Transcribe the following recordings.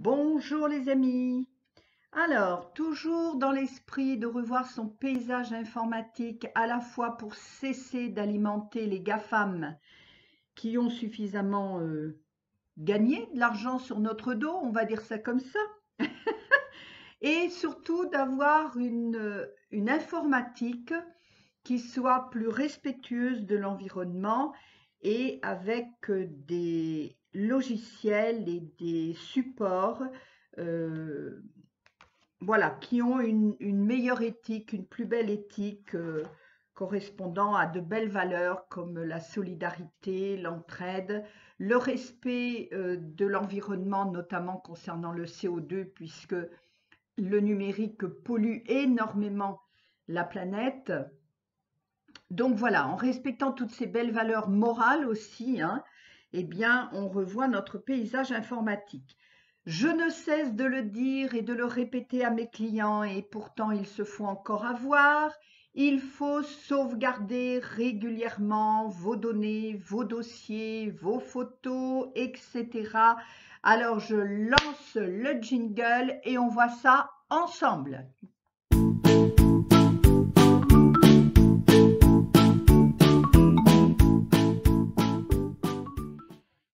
Bonjour les amis. Alors, toujours dans l'esprit de revoir son paysage informatique à la fois pour cesser d'alimenter les GAFAM qui ont suffisamment gagné de l'argent sur notre dos, on va dire ça comme ça, et surtout d'avoir une informatique qui soit plus respectueuse de l'environnement et avec des logiciels et des supports euh, voilà, qui ont une meilleure éthique, une plus belle éthique correspondant à de belles valeurs comme la solidarité, l'entraide, le respect de l'environnement, notamment concernant le CO2, puisque le numérique pollue énormément la planète. Donc voilà, en respectant toutes ces belles valeurs morales aussi, hein, eh bien, on revoit notre paysage informatique. Je ne cesse de le dire et de le répéter à mes clients et pourtant ils se font encore avoir. Il faut sauvegarder régulièrement vos données, vos dossiers, vos photos, etc. Alors je lance le jingle et on voit ça ensemble.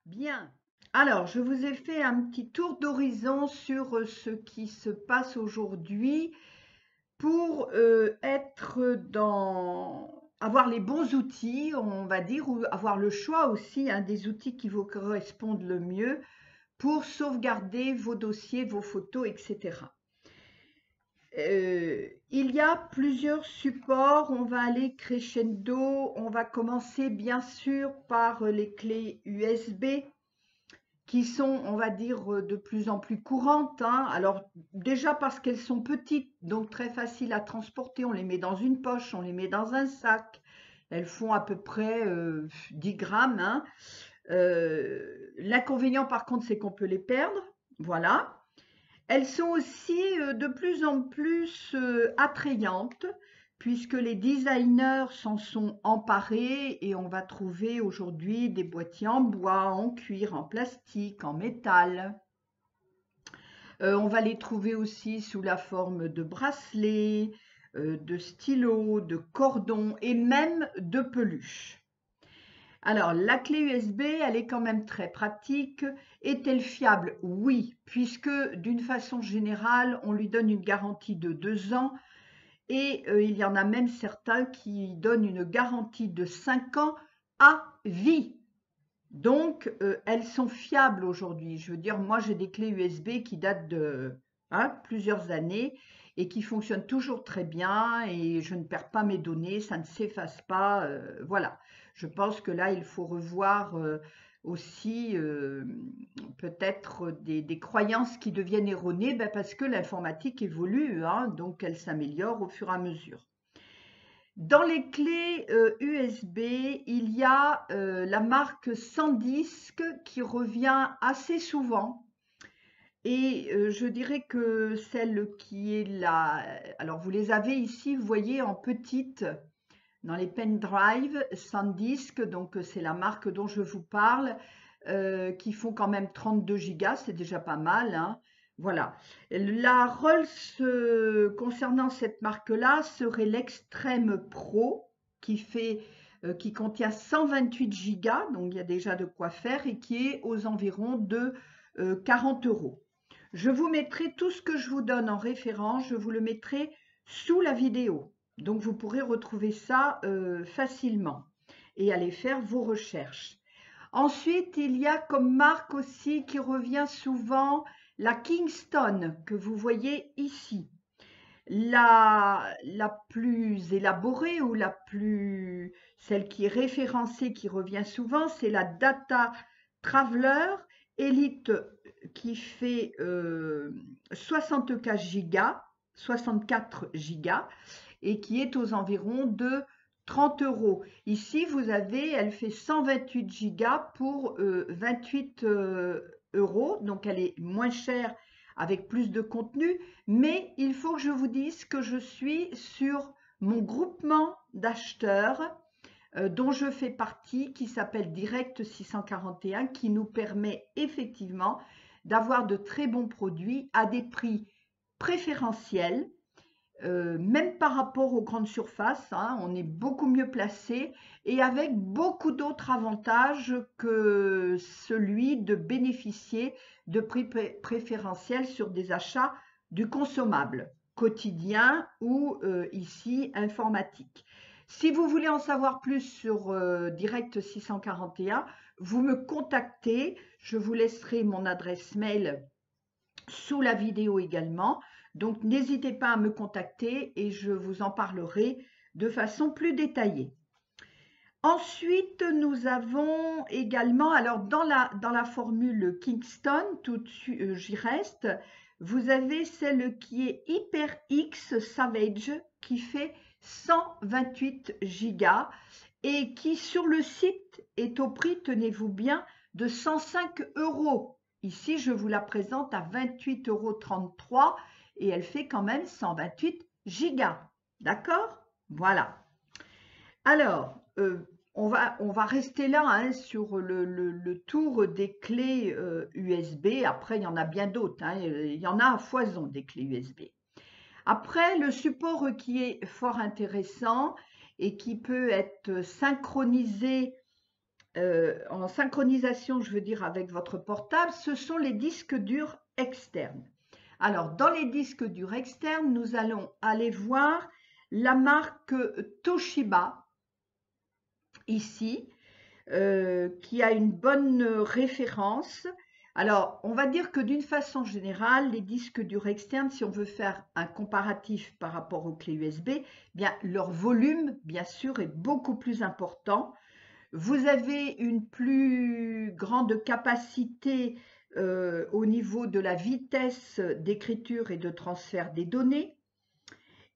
Bien. Alors, je vous ai fait un petit tour d'horizon sur ce qui se passe aujourd'hui pour avoir les bons outils, on va dire, ou avoir le choix aussi, hein, des outils qui vous correspondent le mieux pour sauvegarder vos dossiers, vos photos, etc. Il y a plusieurs supports, on va aller crescendo, on va commencer bien sûr par les clés USB qui sont, on va dire, de plus en plus courantes, hein. Alors déjà parce qu'elles sont petites, donc très faciles à transporter, on les met dans une poche, on les met dans un sac, elles font à peu près 10 grammes, hein. L'inconvénient par contre, c'est qu'on peut les perdre, voilà. Elles sont aussi de plus en plus attrayantes puisque les designers s'en sont emparés et on va trouver aujourd'hui des boîtiers en bois, en cuir, en plastique, en métal. On va les trouver aussi sous la forme de bracelets, de stylos, de cordons et même de peluches. Alors, la clé USB, elle est quand même très pratique. Est-elle fiable? Oui, puisque d'une façon générale, on lui donne une garantie de 2 ans et il y en a même certains qui donnent une garantie de 5 ans à vie. Donc, elles sont fiables aujourd'hui. Je veux dire, moi, j'ai des clés USB qui datent de plusieurs années et qui fonctionnent toujours très bien et je ne perds pas mes données, ça ne s'efface pas. Voilà. Je pense que là, il faut revoir aussi peut-être des croyances qui deviennent erronées parce que l'informatique évolue, hein, donc elle s'améliore au fur et à mesure. Dans les clés USB, il y a la marque SanDisk qui revient assez souvent. Et je dirais que celle qui est là, alors vous les avez ici, vous voyez en petite dans les pendrive SanDisk, donc c'est la marque dont je vous parle, qui font quand même 32 gigas, c'est déjà pas mal, hein. Voilà. La Rolls concernant cette marque-là serait l'Extreme Pro qui contient 128 gigas, donc il y a déjà de quoi faire et qui est aux environs de 40 euros. Je vous mettrai tout ce que je vous donne en référence, je vous le mettrai sous la vidéo. Donc vous pourrez retrouver ça facilement et aller faire vos recherches. Ensuite, il y a comme marque aussi qui revient souvent la Kingston que vous voyez ici. La plus élaborée ou celle qui est référencée, qui revient souvent, c'est la Data Traveler Elite qui fait 64 gigas, 64 gigas et qui est aux environs de 30 euros. Ici, elle fait 128 gigas pour 28 euros, donc elle est moins chère avec plus de contenu, mais il faut que je vous dise que je suis sur mon groupement d'acheteurs dont je fais partie, qui s'appelle Direct 641, qui nous permet effectivement d'avoir de très bons produits à des prix préférentiels, même par rapport aux grandes surfaces, hein, on est beaucoup mieux placé et avec beaucoup d'autres avantages que celui de bénéficier de prix préférentiels sur des achats du consommable quotidien ou ici informatique. Si vous voulez en savoir plus sur Direct 641, vous me contactez, je vous laisserai mon adresse mail sous la vidéo également. Donc, n'hésitez pas à me contacter et je vous en parlerai de façon plus détaillée. Ensuite, nous avons également, alors dans la formule Kingston, tout de suite, j'y reste, vous avez celle qui est HyperX Savage qui fait 128 gigas et qui sur le site est au prix, tenez-vous bien, de 105 euros. Ici, je vous la présente à 28,33 € et elle fait quand même 128 gigas. D'accord? Voilà. Alors, on va rester là hein, sur le tour des clés USB. Après, il y en a bien d'autres. Hein. Il y en a à foison des clés USB. Après, le support qui est fort intéressant et qui peut être synchronisé en synchronisation, je veux dire, avec votre portable, ce sont les disques durs externes. Alors, dans les disques durs externes, nous allons aller voir la marque Toshiba, ici, qui a une bonne référence. Alors, on va dire que d'une façon générale, les disques durs externes, si on veut faire un comparatif par rapport aux clés USB, eh bien, leur volume, bien sûr, est beaucoup plus important. Vous avez une plus grande capacité au niveau de la vitesse d'écriture et de transfert des données.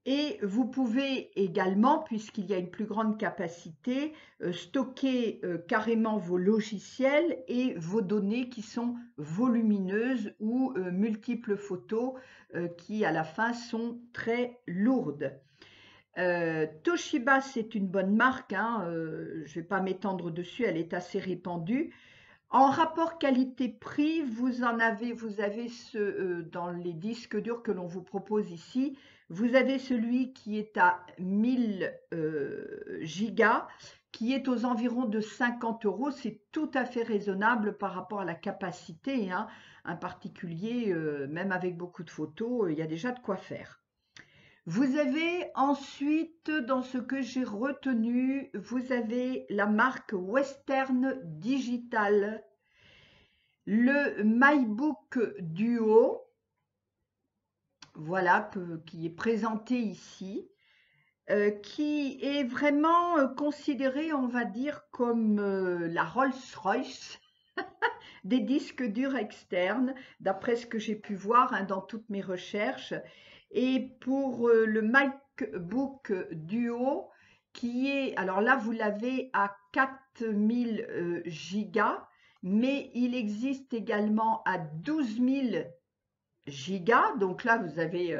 Et vous pouvez également, puisqu'il y a une plus grande capacité, stocker carrément vos logiciels et vos données qui sont volumineuses ou multiples photos qui à la fin sont très lourdes. Toshiba, c'est une bonne marque, hein, je ne vais pas m'étendre dessus, elle est assez répandue. En rapport qualité-prix, vous avez dans les disques durs que l'on vous propose ici, vous avez celui qui est à 1000 gigas, qui est aux environs de 50 euros. C'est tout à fait raisonnable par rapport à la capacité. Hein. Un particulier, même avec beaucoup de photos, il y a déjà de quoi faire. Vous avez ensuite, dans ce que j'ai retenu, vous avez la marque Western Digital, le MyBook Duo, voilà, qui est présenté ici, qui est vraiment considéré, on va dire, comme la Rolls-Royce des disques durs externes, d'après ce que j'ai pu voir hein, dans toutes mes recherches. Et pour le MacBook Duo, qui est, alors là, vous l'avez à 4000 gigas, mais il existe également à 12 000 gigas. Donc là, vous avez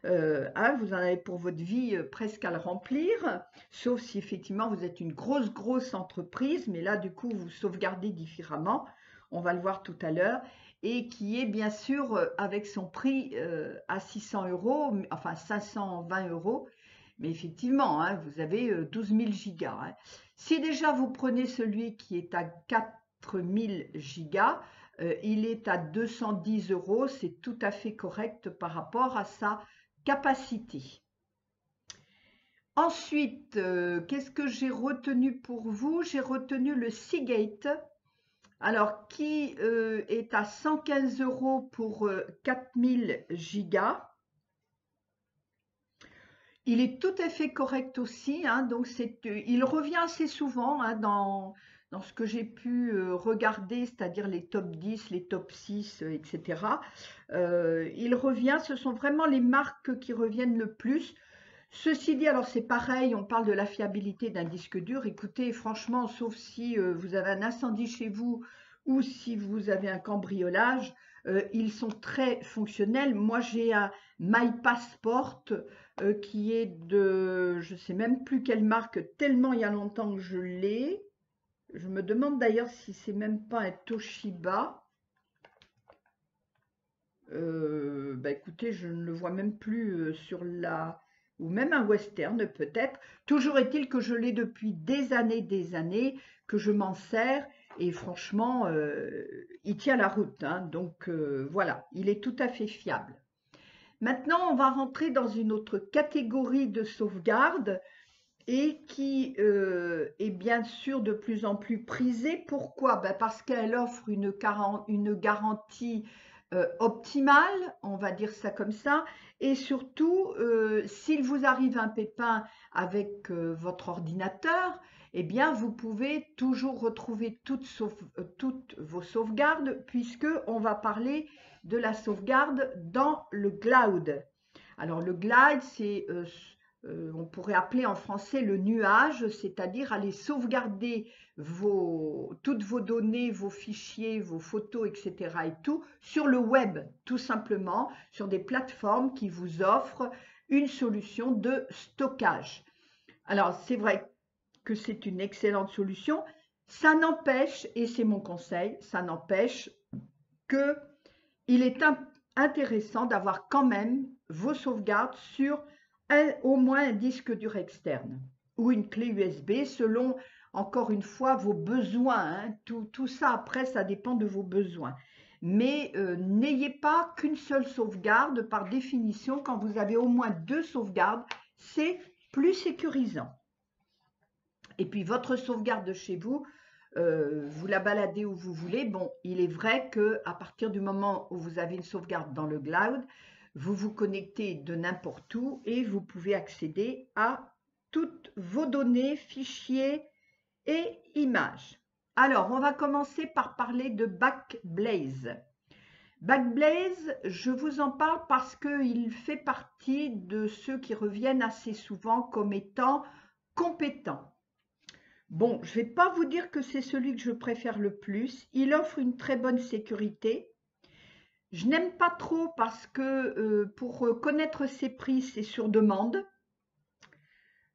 hein, vous en avez pour votre vie presque à le remplir, sauf si effectivement vous êtes une grosse entreprise, mais là du coup vous sauvegardez différemment, on va le voir tout à l'heure, et qui est bien sûr avec son prix à 600 euros, enfin 520 euros, mais effectivement hein, vous avez 12 000 gigas. Hein. Si déjà vous prenez celui qui est à 4000 gigas, il est à 210 euros, c'est tout à fait correct par rapport à sa capacité. Ensuite, qu'est-ce que j'ai retenu pour vous? J'ai retenu le Seagate, alors qui est à 115 euros pour 4000 gigas. Il est tout à fait correct aussi, hein, donc il revient assez souvent hein, dans ce que j'ai pu regarder, c'est-à-dire les top 10, les top 6, etc. Il revient, ce sont vraiment les marques qui reviennent le plus. Ceci dit, alors c'est pareil, on parle de la fiabilité d'un disque dur. Écoutez, franchement, sauf si vous avez un incendie chez vous ou si vous avez un cambriolage, ils sont très fonctionnels. Moi, j'ai un MyPassport qui est de, je ne sais même plus quelle marque, tellement il y a longtemps que je l'ai. Je me demande d'ailleurs si c'est même pas un Toshiba. bah écoutez, je ne le vois même plus sur la... ou même un western peut-être. Toujours est-il que je l'ai depuis des années, que je m'en sers et franchement, il tient la route, hein. Donc voilà, il est tout à fait fiable. Maintenant, on va rentrer dans une autre catégorie de sauvegarde et qui est bien sûr de plus en plus prisée. Pourquoi? Ben parce qu'elle offre une garantie optimale, on va dire ça comme ça, et surtout, s'il vous arrive un pépin avec votre ordinateur, eh bien, vous pouvez toujours retrouver toutes vos sauvegardes, puisque on va parler de la sauvegarde dans le cloud. Alors, le cloud, c'est on pourrait appeler en français le nuage, c'est-à-dire aller sauvegarder toutes vos données, vos fichiers, vos photos, etc. et tout sur le web, tout simplement, sur des plateformes qui vous offrent une solution de stockage. Alors, c'est vrai que c'est une excellente solution. Ça n'empêche, et c'est mon conseil, ça n'empêche que il est intéressant d'avoir quand même vos sauvegardes sur au moins un disque dur externe ou une clé USB selon, encore une fois, vos besoins, hein. Tout ça, après, ça dépend de vos besoins. Mais n'ayez pas qu'une seule sauvegarde. Par définition, quand vous avez au moins deux sauvegardes, c'est plus sécurisant. Et puis, votre sauvegarde de chez vous, vous la baladez où vous voulez. Bon, il est vrai qu'à partir du moment où vous avez une sauvegarde dans le cloud, vous vous connectez de n'importe où et vous pouvez accéder à toutes vos données, fichiers et images. Alors, on va commencer par parler de Backblaze. Backblaze, je vous en parle parce qu'il fait partie de ceux qui reviennent assez souvent comme étant compétents. Bon, je ne vais pas vous dire que c'est celui que je préfère le plus. Il offre une très bonne sécurité. Je n'aime pas trop parce que pour connaître ses prix, c'est sur demande.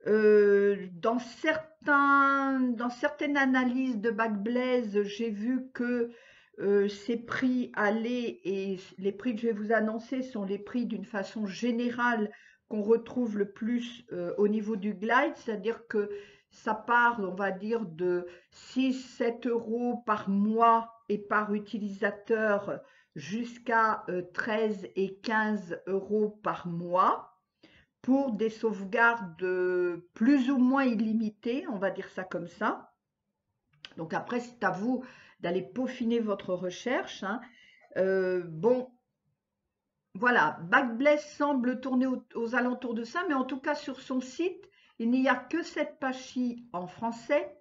Dans certaines analyses de Backblaze, j'ai vu que ces prix allaient, et les prix que je vais vous annoncer sont les prix d'une façon générale qu'on retrouve le plus au niveau du glide, c'est-à-dire que ça part, on va dire, de 6-7 euros par mois et par utilisateur jusqu'à 13 et 15 euros par mois pour des sauvegardes plus ou moins illimitées, on va dire ça comme ça. Donc après, c'est à vous d'aller peaufiner votre recherche, hein. Bon, voilà, Backblaze semble tourner aux alentours de ça, mais en tout cas sur son site, il n'y a que cette page-ci en français.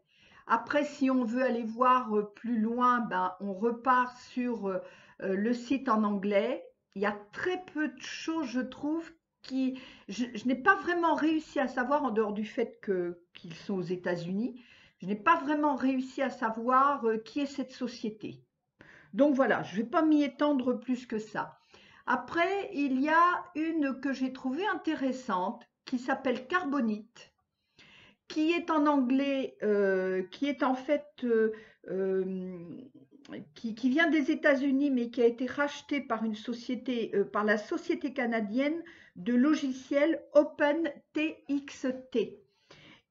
Après, si on veut aller voir plus loin, ben, on repart sur le site en anglais. Il y a très peu de choses, je trouve, je n'ai pas vraiment réussi à savoir, en dehors du fait qu'ils sont aux États-Unis, je n'ai pas vraiment réussi à savoir qui est cette société. Donc voilà, je ne vais pas m'y étendre plus que ça. Après, il y a une que j'ai trouvée intéressante qui s'appelle Carbonite, qui est en anglais, qui est en fait, euh, qui vient des États-Unis, mais qui a été racheté par une société, par la société canadienne de logiciels OpenTXT,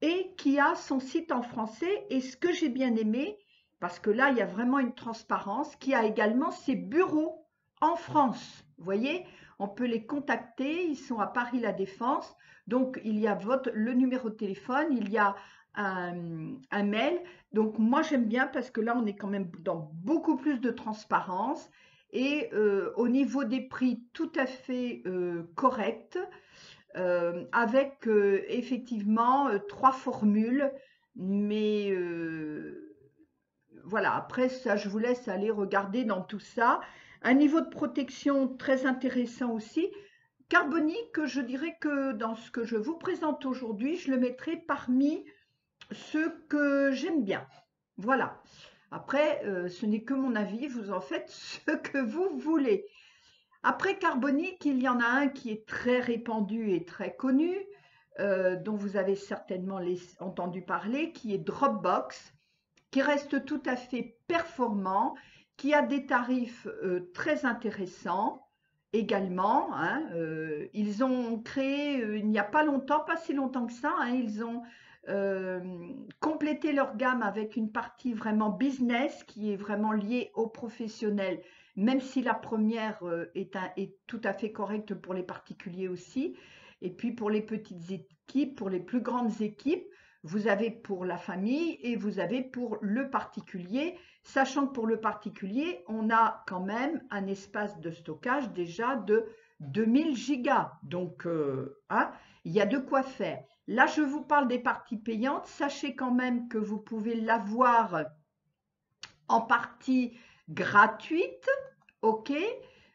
et qui a son site en français. Et ce que j'ai bien aimé, parce que là, il y a vraiment une transparence, qui a également ses bureaux en France. Vous voyez, on peut les contacter, ils sont à Paris La Défense. Donc, il y a le numéro de téléphone, il y a un mail. Donc, moi, j'aime bien parce que là, on est quand même dans beaucoup plus de transparence et au niveau des prix tout à fait correct, avec effectivement 3 formules. Mais voilà, après ça, je vous laisse aller regarder dans tout ça. Un niveau de protection très intéressant aussi. Carbonique, je dirais que dans ce que je vous présente aujourd'hui, je le mettrai parmi ceux que j'aime bien. Voilà. Après, ce n'est que mon avis, vous en faites ce que vous voulez. Après Carbonique, il y en a un qui est très répandu et très connu, dont vous avez certainement entendu parler, qui est Dropbox, qui reste tout à fait performant, qui a des tarifs très intéressants également, hein, ils ont créé, il n'y a pas longtemps, pas si longtemps que ça, hein, ils ont euh, complété leur gamme avec une partie vraiment business qui est vraiment liée aux professionnels, même si la première est tout à fait correcte pour les particuliers aussi. Et puis pour les petites équipes, pour les plus grandes équipes, vous avez pour la famille et vous avez pour le particulier, sachant que pour le particulier, on a quand même un espace de stockage déjà de 2000 gigas. Donc, hein, il y a de quoi faire. Là, je vous parle des parties payantes. Sachez quand même que vous pouvez l'avoir en partie gratuite, ok?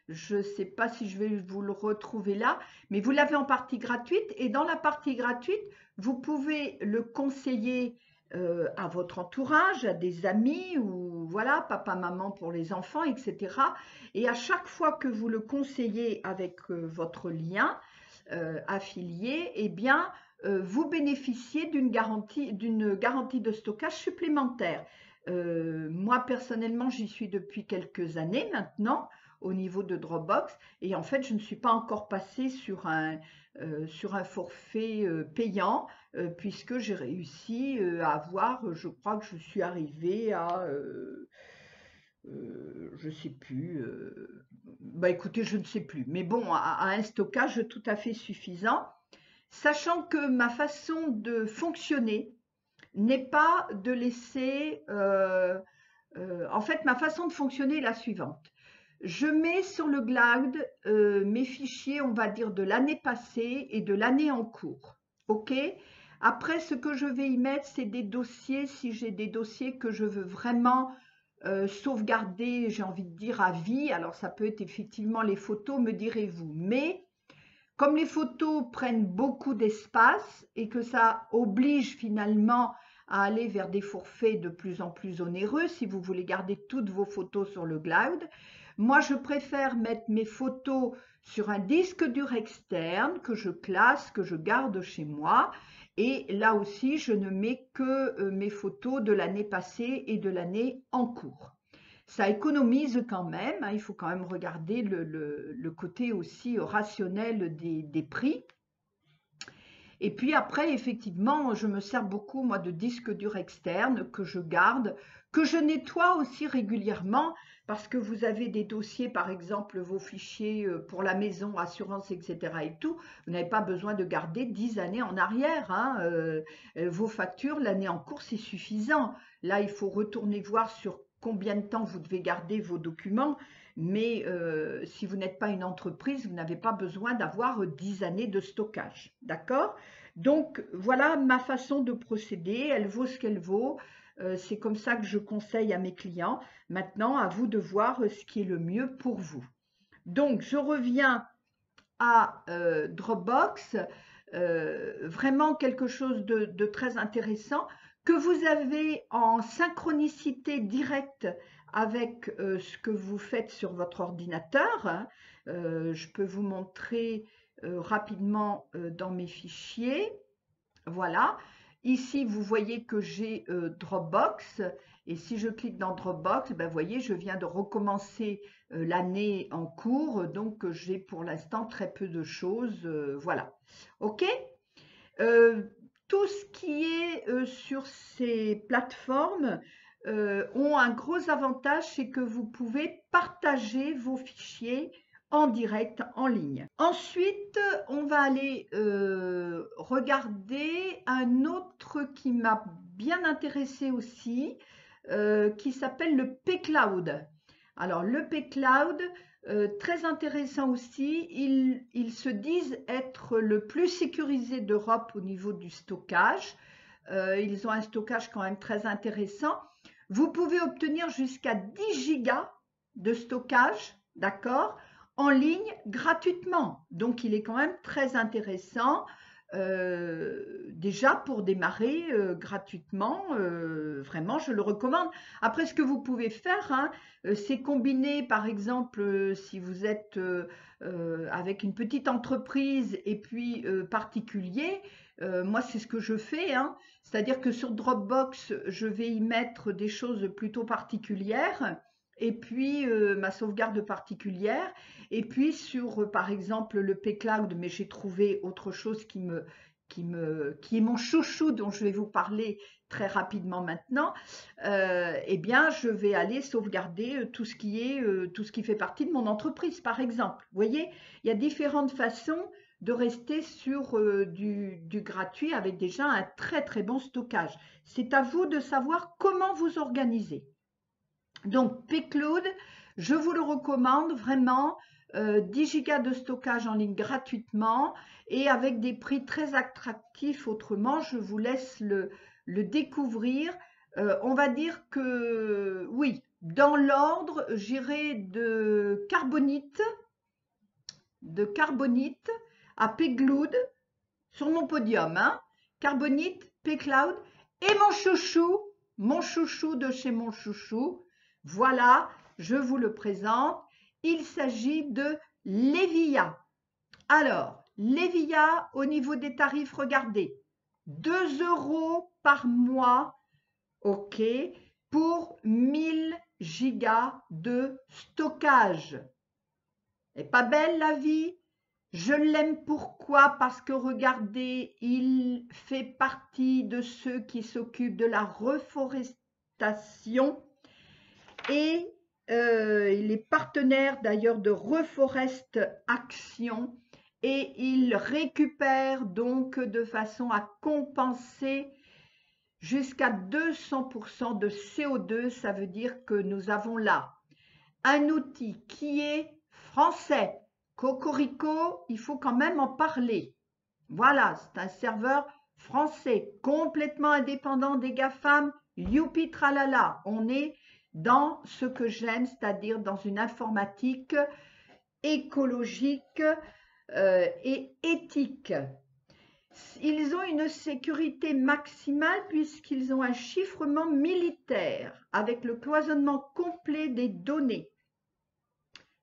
Je ne sais pas si je vais vous le retrouver là, mais vous l'avez en partie gratuite et dans la partie gratuite, vous pouvez le conseiller à votre entourage, à des amis ou voilà, papa, maman pour les enfants, etc. Et à chaque fois que vous le conseillez avec votre lien affilié, eh bien, vous bénéficiez d'une garantie de stockage supplémentaire. Moi, personnellement, j'y suis depuis quelques années maintenant au niveau de Dropbox et en fait, je ne suis pas encore passée sur un forfait payant puisque j'ai réussi à avoir, je crois que je suis arrivée à, je sais plus, bah écoutez, je ne sais plus, mais bon, à un stockage tout à fait suffisant, sachant que ma façon de fonctionner n'est pas de laisser en fait, ma façon de fonctionner est la suivante. Je mets sur le cloud mes fichiers, on va dire, de l'année passée et de l'année en cours. OK? Après, ce que je vais y mettre, c'est des dossiers, si j'ai des dossiers que je veux vraiment sauvegarder, j'ai envie de dire, à vie. Alors, ça peut être effectivement les photos, me direz-vous. Mais comme les photos prennent beaucoup d'espace et que ça oblige finalement à aller vers des forfaits de plus en plus onéreux si vous voulez garder toutes vos photos sur le cloud, moi je préfère mettre mes photos sur un disque dur externe que je classe, que je garde chez moi. Et là aussi, je ne mets que mes photos de l'année passée et de l'année en cours. Ça économise quand même, hein, il faut quand même regarder le côté aussi rationnel des prix. Et puis après, effectivement, je me sers beaucoup, moi, de disques durs externes que je garde, que je nettoie aussi régulièrement, parce que vous avez des dossiers, par exemple, vos fichiers pour la maison, assurance, etc. et tout, vous n'avez pas besoin de garder 10 années en arrière, hein, vos factures, l'année en cours, c'est suffisant. Là, il faut retourner voir sur combien de temps vous devez garder vos documents, mais si vous n'êtes pas une entreprise, vous n'avez pas besoin d'avoir 10 années de stockage. D'accord? Donc, voilà ma façon de procéder. Elle vaut ce qu'elle vaut. C'est comme ça que je conseille à mes clients. Maintenant, à vous de voir ce qui est le mieux pour vous. Donc, je reviens à Dropbox. Vraiment quelque chose de très intéressant que vous avez en synchronicité directe avec ce que vous faites sur votre ordinateur, hein. Je peux vous montrer rapidement dans mes fichiers. Voilà. Ici, vous voyez que j'ai Dropbox. Et si je clique dans Dropbox, ben, vous voyez, je viens de recommencer l'année en cours. Donc, j'ai pour l'instant très peu de choses. Voilà. OK? Euh, tout ce qui est sur ces plateformes ont un gros avantage, c'est que vous pouvez partager vos fichiers en direct, en ligne. Ensuite, on va aller regarder un autre qui m'a bien intéressé aussi, qui s'appelle le pCloud. Alors, le pCloud, très intéressant aussi, ils se disent être le plus sécurisé d'Europe au niveau du stockage. Ils ont un stockage quand même très intéressant. Vous pouvez obtenir jusqu'à 10 gigas de stockage, d'accord, en ligne gratuitement. Donc, il est quand même très intéressant. Déjà pour démarrer gratuitement, vraiment, je le recommande. Après, ce que vous pouvez faire, hein, c'est combiner, par exemple, si vous êtes avec une petite entreprise et puis particulier, moi, c'est ce que je fais, hein. C'est-à-dire que sur Dropbox, je vais y mettre des choses plutôt particulières et puis ma sauvegarde particulière, et puis sur par exemple le pCloud, mais j'ai trouvé autre chose qui est mon chouchou dont je vais vous parler très rapidement maintenant. Eh bien, je vais aller sauvegarder tout ce qui fait partie de mon entreprise, par exemple. Vous voyez, il y a différentes façons de rester sur du gratuit avec déjà un très très bon stockage. C'est à vous de savoir comment vous organiser. Donc, pCloud, je vous le recommande vraiment. 10 gigas de stockage en ligne gratuitement et avec des prix très attractifs. Autrement, je vous laisse le découvrir. On va dire que oui, dans l'ordre, j'irai de Carbonite à pCloud sur mon podium, hein. Carbonite, pCloud et mon chouchou de chez mon chouchou. Voilà, je vous le présente. Il s'agit de Levia. Alors, Levia, au niveau des tarifs, regardez, 2 euros par mois, ok, pour 1000 gigas de stockage. Est pas belle la vie? Je l'aime pourquoi? Parce que regardez, il fait partie de ceux qui s'occupent de la reforestation et il est partenaire d'ailleurs de Reforest Action et il récupère donc de façon à compenser jusqu'à 200% de CO2. Ça veut dire que nous avons là un outil qui est français. Cocorico, il faut quand même en parler. Voilà, c'est un serveur français, complètement indépendant des GAFAM, youpi tralala. On est dans ce que j'aime, c'est-à-dire dans une informatique écologique et éthique. Ils ont une sécurité maximale puisqu'ils ont un chiffrement militaire avec le cloisonnement complet des données.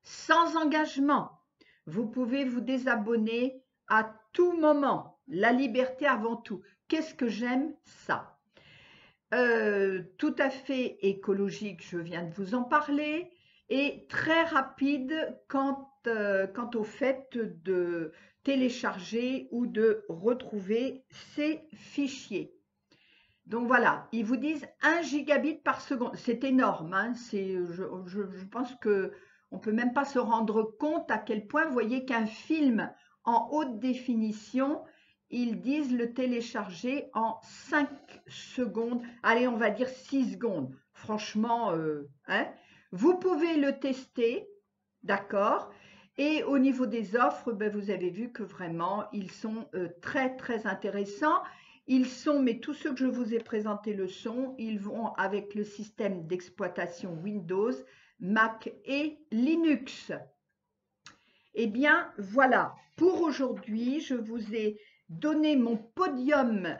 Sans engagement, vous pouvez vous désabonner à tout moment. La liberté avant tout. Qu'est-ce que j'aime ça? Tout à fait écologique, je viens de vous en parler, et très rapide quant au fait de télécharger ou de retrouver ces fichiers. Donc voilà, ils vous disent 1 gigabit par seconde. C'est énorme, hein, je pense que on peut même pas se rendre compte à quel point, vous voyez qu'un film en haute définition, ils disent le télécharger en 5 secondes. Allez, on va dire 6 secondes. Franchement, hein. Vous pouvez le tester, d'accord? Et au niveau des offres, ben, vous avez vu que vraiment, ils sont très, très intéressants. Mais tous ceux que je vous ai présentés le sont, ils vont avec le système d'exploitation Windows, Mac et Linux. Eh bien, voilà, pour aujourd'hui, je vous ai donné mon podium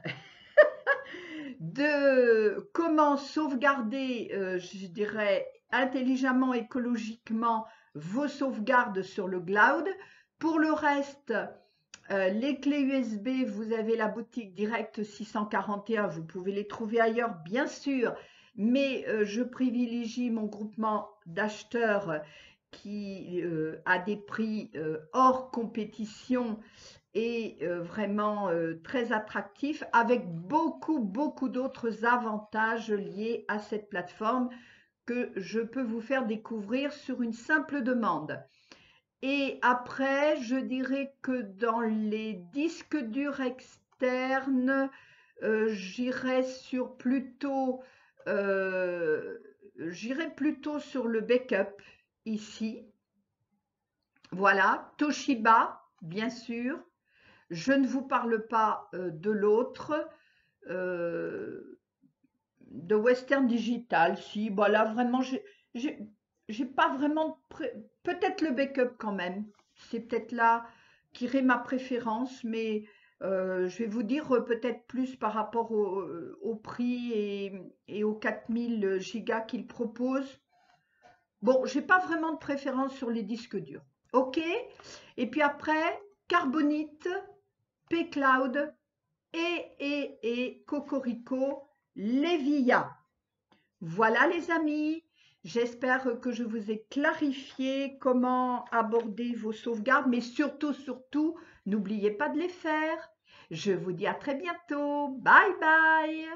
de comment sauvegarder, je dirais, intelligemment, écologiquement, vos sauvegardes sur le cloud. Pour le reste, les clés USB, vous avez la boutique Direct 641, vous pouvez les trouver ailleurs, bien sûr, mais je privilégie mon groupement d'acheteurs qui a des prix hors compétition et vraiment très attractifs, avec beaucoup, beaucoup d'autres avantages liés à cette plateforme que je peux vous faire découvrir sur une simple demande. Et après, je dirais que dans les disques durs externes, euh, j'irai plutôt sur le backup ici. Voilà, Toshiba, bien sûr. Je ne vous parle pas de l'autre, euh, de Western Digital. Si, voilà, vraiment, j'ai pas vraiment, peut-être le backup quand même. C'est peut-être là qui irait ma préférence, mais je vais vous dire peut-être plus par rapport au prix et aux 4000 gigas qu'ils proposent. Bon, j'ai pas vraiment de préférence sur les disques durs. OK? Et puis après, Carbonite, pCloud et Cocorico, Levia. Voilà les amis, J'espère que je vous ai clarifié comment aborder vos sauvegardes, mais surtout, surtout, n'oubliez pas de les faire. Je vous dis à très bientôt. Bye bye.